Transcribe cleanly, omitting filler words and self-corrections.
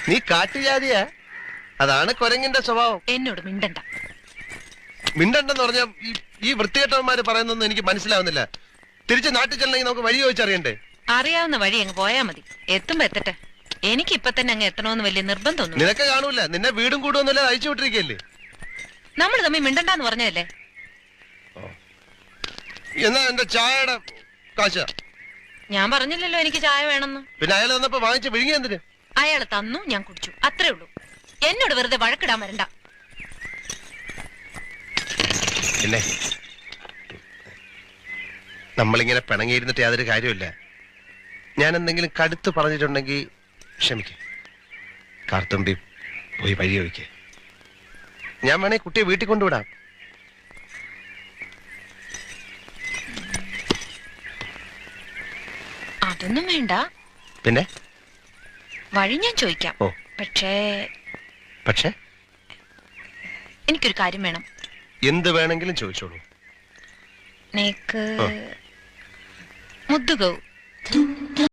നീ കാട്ടുജാതിയാ, അതാണ് കുരങ്ങിന്റെ സ്വഭാവം. എന്നോട് മിണ്ടണ്ട. മിണ്ടണ്ടെന്ന് പറഞ്ഞ ഈ വൃത്തികെട്ടവന്മാര് പറയുന്നൊന്നും എനിക്ക് മനസ്സിലാവുന്നില്ല. തിരിച്ച് നാട്ടിൽ ചെല്ലണമെങ്കിൽ നമുക്ക് വഴി ചോദിച്ചറിയണ്ടേ? അറിയാവുന്ന വഴി അങ്ങ് പോയാ മതി, എത്തുമ്പോ എത്തട്ടെ. എനിക്ക് ഇപ്പൊ തന്നെ അങ്ങ് എത്തണമെന്ന് വലിയ നിർബന്ധമൊന്നും. നിനക്ക് കാണൂല, നിന്നെ വീടും കൂടുവൊന്നുമില്ല, അയച്ചു വിട്ടിരിക്കല്ലേ. നമ്മൾ തമ്മിൽ മിണ്ടണ്ടെന്ന് പറഞ്ഞതല്ലേ. എന്നാ എന്റെ ചായയുടെ കാശ? ഞാൻ പറഞ്ഞില്ലല്ലോ എനിക്ക് ചായ വേണമെന്ന്. പിന്നെ അയാൾ തന്നപ്പോ വാങ്ങിച്ച് വിഴുങ്ങി എന്തിന്? അയാൾ തന്നു, ഞാൻ കുടിച്ചു, അത്രേ ഉള്ളൂ. എന്നോട് വെറുതെ വഴക്കിടാൻ വരണ്ട. പിന്നെ നമ്മളിങ്ങനെ പിണങ്ങിയിരുന്നിട്ട് യാതൊരു കാര്യമില്ല. ഞാൻ എന്തെങ്കിലും കടുത്ത് പറഞ്ഞിട്ടുണ്ടെങ്കിൽ ക്ഷമിക്ക. കാർത്തുമ്പി പോയി വഴി ചോദിക്കേ. ഞാൻ വേണേ കുട്ടിയെ വീട്ടിൽ കൊണ്ടുവിടാം. അതൊന്നും വേണ്ട. പിന്നെ വഴി ഞാൻ ചോദിക്കാം. ഓ, പക്ഷേ എനിക്കൊരു കാര്യം വേണം. എന്ത് വേണമെങ്കിലും ചോദിച്ചോളൂ. നേക്ക് മുദ്ദുകോ